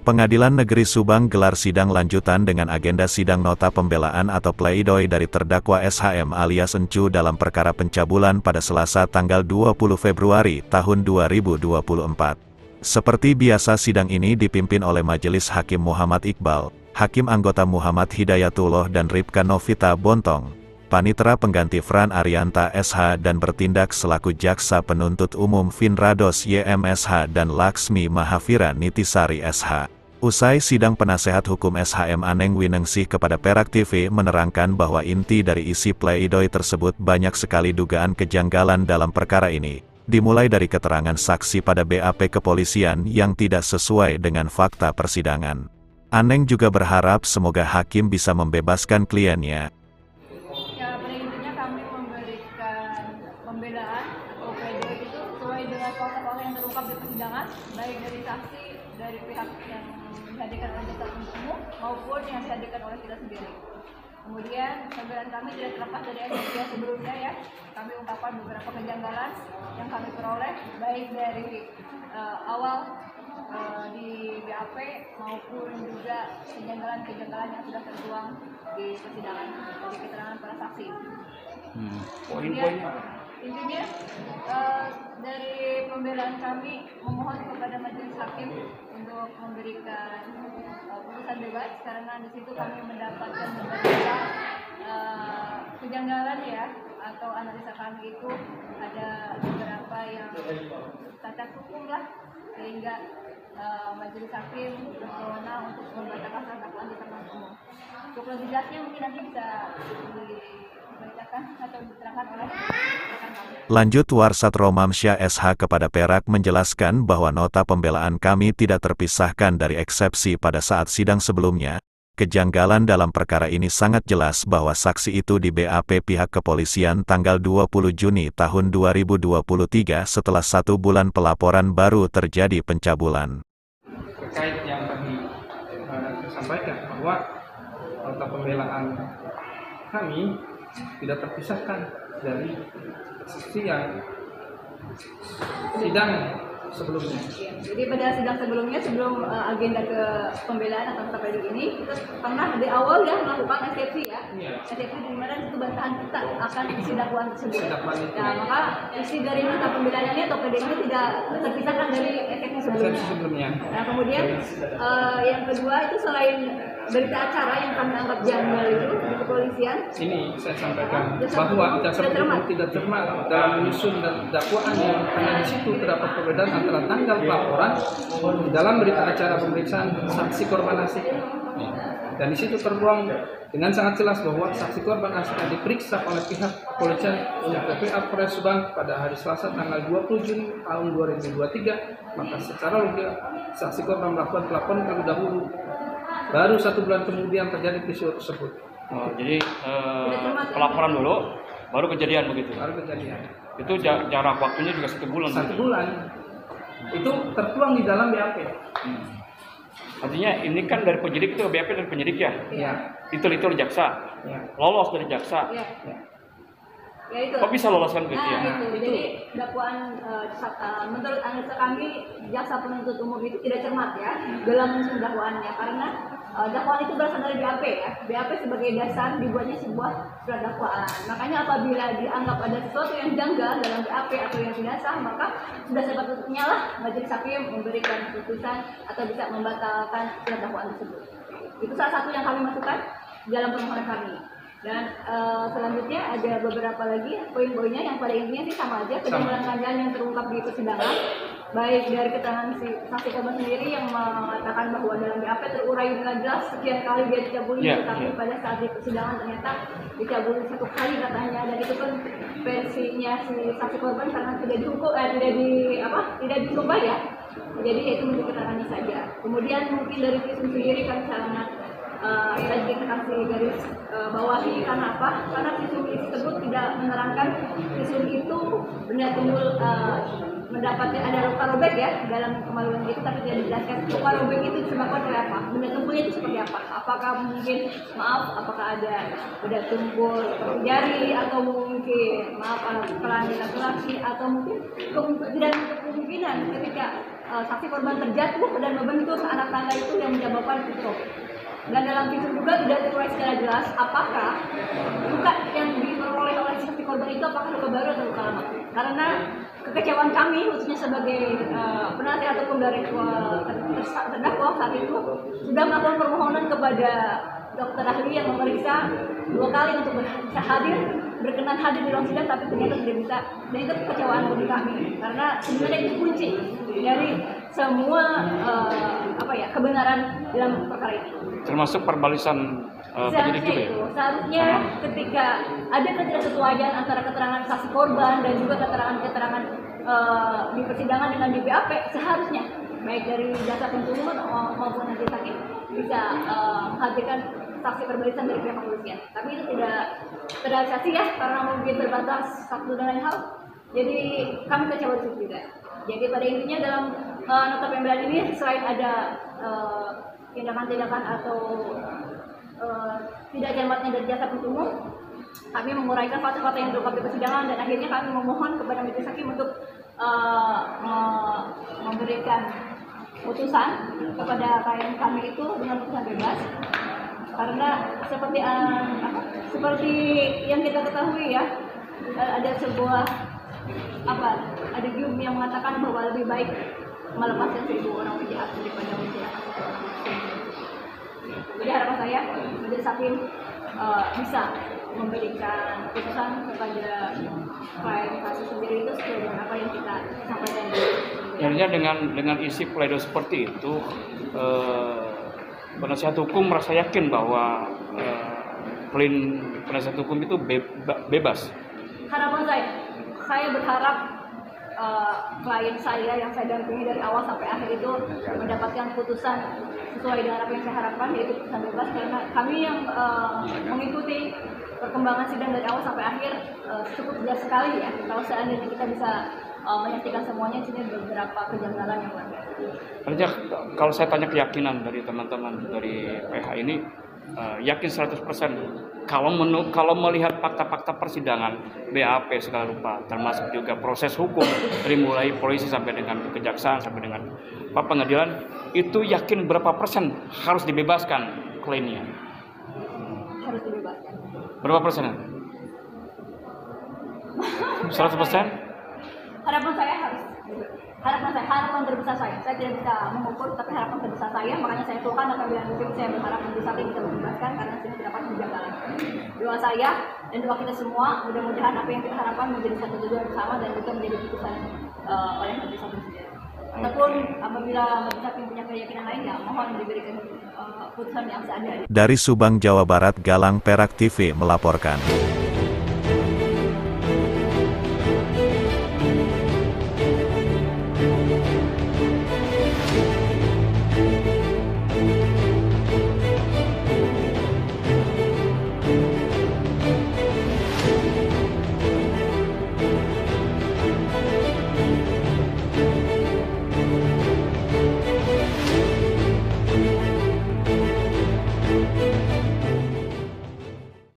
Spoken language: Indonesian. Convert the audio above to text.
Pengadilan Negeri Subang gelar sidang lanjutan dengan agenda sidang nota pembelaan atau pleidoy dari terdakwa SHM alias Encu dalam perkara pencabulan pada Selasa tanggal 20 Februari tahun 2024. Seperti biasa sidang ini dipimpin oleh Majelis Hakim Muhammad Iqbal, Hakim anggota Muhammad Hidayatullah dan Ripka Novita Bontong, Panitera pengganti Fran Arianta SH dan bertindak selaku Jaksa Penuntut Umum Finrados YMSH dan Laksmi Mahavira Nitisari SH. Usai sidang penasehat hukum SHM Aneng Winengsih kepada Perak TV menerangkan bahwa inti dari isi pleidoy tersebut banyak sekali dugaan kejanggalan dalam perkara ini, dimulai dari keterangan saksi pada BAP kepolisian yang tidak sesuai dengan fakta persidangan. Aneng juga berharap semoga hakim bisa membebaskan kliennya. Ya, pada intinya kami memberikan pembelaan atau pleidoy itu sesuai dengan fakta-fakta yang terungkap di persidangan, baik dari saksi, dari pihak yang dihadirkan oleh jaksa penuntut umum maupun yang dihadirkan oleh kita sendiri. Kemudian pembelaan kami tidak terlepas dari agenda sebelumnya ya. Kami ungkapkan beberapa kejanggalan yang kami peroleh baik dari awal di BAP maupun juga kejanggalan-kejanggalan yang sudah tertuang di persidangan dari keterangan para saksi. Poin-poinnya intinya dari pembelaan kami memohon kepada majelis hakim untuk memberikan putusan bebas karena di situ kami mendapatkan beberapa kejanggalan ya, atau analisa kami itu ada beberapa yang cacat hukum lah, sehingga majelis hakim berwenang untuk membatalkan dakwaan di penuntut umum. Untuk lebih jelasnya mungkin nanti bisa dibacakan atau diterangkan oleh rekan kami. Lanjut Warsat Romamsyah SH kepada Perak menjelaskan bahwa nota pembelaan kami tidak terpisahkan dari eksepsi pada saat sidang sebelumnya. Kejanggalan dalam perkara ini sangat jelas bahwa saksi itu di BAP pihak kepolisian tanggal 20 Juni tahun 2023 setelah 1 bulan pelaporan baru terjadi pencabulan. Terkait yang tadi disampaikan bahwa nota pembelaan kami tidak terpisahkan dari saksi yang sidang sebelumnya. Jadi pada sidang sebelumnya, sebelum agenda ke pembelaan atau pleidoy ini, kita pernah di awal ya melakukan eksepsi ya. Eksepsi di mana itu bantahan kita akan isi dakwaan tersebut. Nah, maka isi dari nota pembelaan ini atau pleidoy ini tidak terpisahkan dari eksepsi sebelumnya. Nah, kemudian yang kedua itu selain berita acara yang kami anggap janggal itu di kepolisian. Ini saya sampaikan bahwa jaksa penuntut tidak cermat dalam menyusun dakwaan yang karena di situ terdapat perbedaan antara tanggal pelaporan dalam berita acara pemeriksaan saksi korban asik. Dan di situ tertuang dengan sangat jelas bahwa saksi korban asik yang diperiksa oleh pihak kepolisian PPA Polres Subang pada hari Selasa tanggal 20 Juni tahun 2023, maka secara logika saksi korban melakukan pelaporan terlebih dahulu. Baru 1 bulan kemudian terjadi peristiwa tersebut. Jadi pelaporan dulu, baru kejadian begitu. Baru kejadian. Itu jarak waktunya juga 1 bulan. 1 bulan. Itu tertuang di dalam BAP. Artinya ini kan dari penyidik itu BAP dari penyidik ya? Iya. Itu jaksa. Ya. Lolos dari jaksa. Ya. Ya itu. Kok bisa loloskan gitu ya? Itu. Jadi dakwaan menurut analisa kami jaksa penuntut umum itu tidak cermat ya dalam menyusun dakwaannya, karena dakwaan itu berasal dari BAP ya. BAP sebagai dasar dibuatnya sebuah surat dakwaan. Makanya apabila dianggap ada sesuatu yang janggal dalam BAP atau yang tidak sah, maka sudah sepatutnya lah majelis hakim memberikan putusan atau bisa membatalkan surat dakwaan tersebut. Itu salah satu yang kami masukkan dalam permohonan kami. Dan selanjutnya ada beberapa lagi poin-poinnya yang pada intinya sih sama aja, kejanggalan-kejanggalan yang terungkap di persidangan, baik dari keterangan si saksi korban sendiri yang mengatakan bahwa dalam BAP terurai dengan jelas sekian kali dia dicabuli, tapi pada saat di persidangan ternyata dicabuli 1 kali katanya, dan itu kan versinya si saksi korban karena tidak dihukum, tidak disumpah ya. Jadi itu menjadi keterangannya saja. Kemudian mungkin dari visum sendiri kan sangat kita kasih garis bawahi, karena apa? Karena visum tersebut tidak menerangkan visum itu benda timbul mendapatkan ada luka robek ya dalam kemaluan itu, tapi tidak dijelaskan luka robek itu disebabkan oleh apa, benda tumpulnya itu seperti apa, apakah mungkin apakah ada benda tumpul seperti jari, atau mungkin kelamin laki-laki, atau mungkin tidak kemungkinan ketika saksi korban terjatuh dan membentur anak tangga itu yang menyebabkan stroke. Dan dalam visum juga tidak tertulis secara jelas apakah luka yang diperoleh oleh saksi korban itu apakah luka baru atau luka lama. Karena kekecewaan kami khususnya sebagai penasihat hukum dari terdakwa saat itu sudah melakukan permohonan kepada dokter ahli yang memeriksa 2 kali untuk berkenan hadir di ruang sidang, tapi ternyata tidak bisa. Dan itu kekecewaan bagi kami karena sebenarnya itu kunci dari semua kebenaran dalam perkara ini. Termasuk perbalisan penyidik juga ya? Seharusnya ketika ada ketidaksesuaian antara keterangan saksi korban dan juga keterangan di persidangan dengan di BAP, seharusnya baik dari jaksa penuntut umum maupun majelis hakim bisa menghadirkan saksi perbalisan dari pihak kepolisian. Tapi itu tidak terrealisasi ya, karena mungkin terbatas waktu dan lain hal. Jadi kami kecewa di situ juga. Jadi pada intinya dalam nota pembelaan ini selain ada tindakan-tindakan atau tidak cermatnya dari jaksa penuntut umum, kami menguraikan fakta-fakta yang terungkap di persidangan dan akhirnya kami memohon kepada majelis hakim untuk memberikan putusan kepada klien kami itu dengan putusan bebas. Karena seperti yang kita ketahui ya, ada sebuah adigium yang mengatakan bahwa lebih baik melepaskan 1000 orang penjahat daripada menjadi. Jadi harapan saya majelis hakim bisa memberikan putusan kepada klien kasus sendiri itu sesuai dengan apa yang kita sampaikan. Artinya dengan isi pledoi seperti itu, penasihat hukum merasa yakin bahwa penasihat hukum itu bebas. Harapan saya berharap klien saya yang saya dampingi dari awal sampai akhir itu mendapatkan putusan sesuai dengan apa yang saya harapkan, yaitu putusan bebas, karena kami yang mengikuti perkembangan sidang dari awal sampai akhir cukup jelas sekali ya. Kalau seandainya kita bisa menyaksikan semuanya, sini beberapa kejanggalan yang luar biasa. Artinya kalau saya tanya keyakinan dari teman-teman dari PH ini, yakin 100% kalau melihat fakta-fakta persidangan BAP segala rupa, termasuk juga proses hukum dari mulai polisi sampai dengan kejaksaan sampai dengan pengadilan, itu yakin berapa persen harus dibebaskan kliennya? Harus dibebaskan. Berapa persen? 100%? Harapan terbesar saya tidak bisa mengukur, tapi harapan terbesar saya, makanya saya tuliskan apabila mungkin saya berharap majelis hakim bisa membebaskan karena saya terdapat kejanggalan. Doa saya dan doa kita semua, mudah-mudahan apa yang kita harapkan menjadi satu tujuan bersama dan juga menjadi keputusan oleh majelis hakim sendiri. Ataupun apabila majelis hakim punya keyakinan lain, ya mohon diberikan putusan yang seadil. Dari Subang, Jawa Barat, Galang Perak TV melaporkan.